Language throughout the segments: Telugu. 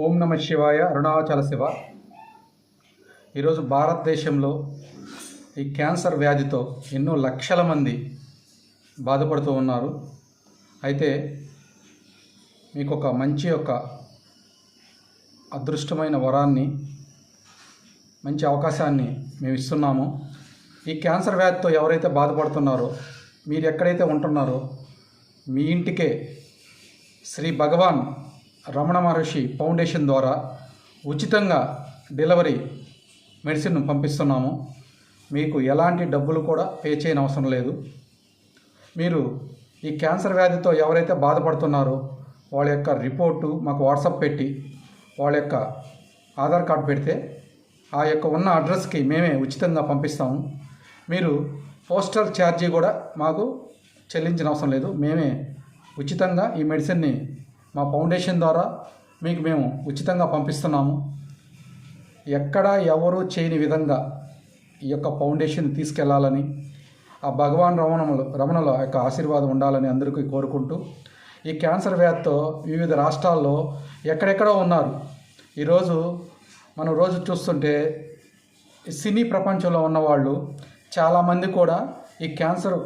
ఓం నమ శివాయ. అరుణాచల శివ. ఈరోజు భారతదేశంలో ఈ క్యాన్సర్ వ్యాధితో ఎన్నో లక్షల మంది బాధపడుతూ ఉన్నారు. అయితే మీకు ఒక మంచి అదృష్టమైన వరాన్ని, మంచి అవకాశాన్ని మేము ఇస్తున్నాము. ఈ క్యాన్సర్ వ్యాధితో ఎవరైతే బాధపడుతున్నారో, మీరు ఎక్కడైతే ఉంటున్నారో మీ ఇంటికే శ్రీ భగవాన్ రమణ మహర్షి ఫౌండేషన్ ద్వారా ఉచితంగా డెలివరీ మెడిసిన్ పంపిస్తున్నాము. మీకు ఎలాంటి డబ్బులు కూడా పే చేయని అవసరం లేదు. మీరు ఈ క్యాన్సర్ వ్యాధితో ఎవరైతే బాధపడుతున్నారో వాళ్ళ యొక్క రిపోర్టు మాకు వాట్సాప్ పెట్టి వాళ్ళ యొక్క ఆధార్ కార్డు పెడితే ఆ యొక్క ఉన్న అడ్రస్కి మేమే ఉచితంగా పంపిస్తాము. మీరు పోస్టల్ ఛార్జీ కూడా మాకు చెల్లించిన అవసరం లేదు. మేమే ఉచితంగా ఈ మెడిసిన్ని మా ఫౌండేషన్ ద్వారా మీకు మేము ఉచితంగా పంపిస్తున్నాము. ఎక్కడా ఎవరు చేయని విధంగా ఈ యొక్క ఫౌండేషన్ తీసుకెళ్లాలని, ఆ భగవాన్ రమణల యొక్క ఆశీర్వాదం ఉండాలని అందరికీ కోరుకుంటూ, ఈ క్యాన్సర్ వ్యాధితో వివిధ రాష్ట్రాల్లో ఎక్కడెక్కడో ఉన్నారు. ఈరోజు మనం రోజు చూస్తుంటే సినీ ప్రపంచంలో ఉన్నవాళ్ళు చాలామంది కూడా ఈ క్యాన్సర్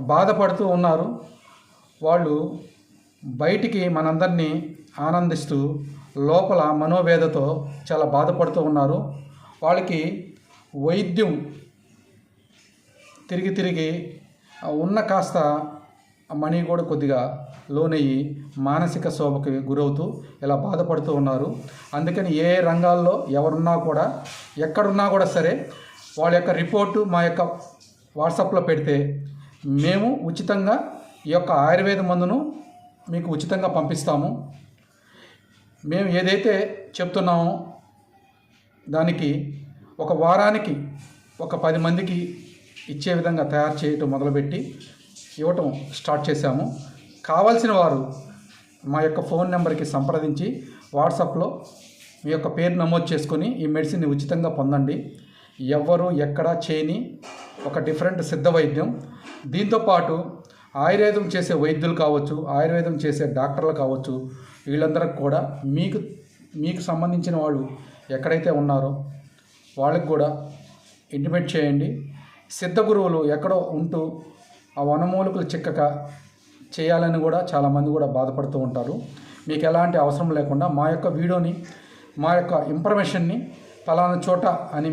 బాధపడుతూ ఉన్నారు. వాళ్ళు బయటికి మనందరినీ ఆనందిస్తూ లోపల మనోవేదతో చాలా బాధపడుతూ ఉన్నారు. వాళ్ళకి వైద్యం తిరిగి ఉన్న కాస్త మనీ కూడా కొద్దిగా లోనయ్యి మానసిక శోభకి గురవుతూ ఇలా బాధపడుతూ ఉన్నారు. అందుకని ఏ రంగాల్లో ఎవరున్నా కూడా, ఎక్కడున్నా కూడా సరే, వాళ్ళ యొక్క రిపోర్టు మా యొక్క వాట్సాప్లో పెడితే మేము ఉచితంగా ఈ యొక్క ఆయుర్వేద మందును మీకు ఉచితంగా పంపిస్తాము. మేము ఏదైతే చెప్తున్నామో దానికి ఒక వారానికి ఒక 10 మందికి ఇచ్చే విధంగా తయారు చేయటం మొదలుపెట్టి ఇవ్వటం స్టార్ట్ చేశాము. కావాల్సిన వారు మా యొక్క ఫోన్ నెంబర్కి సంప్రదించి వాట్సాప్లో మీ యొక్క పేరు నమోదు చేసుకొని ఈ మెడిసిన్ని ఉచితంగా పొందండి. ఎవ్వరూ ఎక్కడా చేయని ఒక డిఫరెంట్ సిద్ధ వైద్యం. దీంతోపాటు ఆయుర్వేదం చేసే వైద్యులు కావచ్చు, ఆయుర్వేదం చేసే డాక్టర్లు కావచ్చు, వీళ్ళందరికి కూడా మీకు సంబంధించిన వాళ్ళు ఎక్కడైతే ఉన్నారో వాళ్ళకి కూడా ఇంటిమేట్ చేయండి. సిద్ధ గురువులు ఎక్కడో ఉంటూ ఆ వనమూలికలు చిక్కక చేయాలని కూడా చాలామంది కూడా బాధపడుతూ ఉంటారు. మీకు ఎలాంటి అవసరం లేకుండా మా యొక్క వీడియోని, మా యొక్క ఇన్ఫర్మేషన్ని ఫలానా చోట అని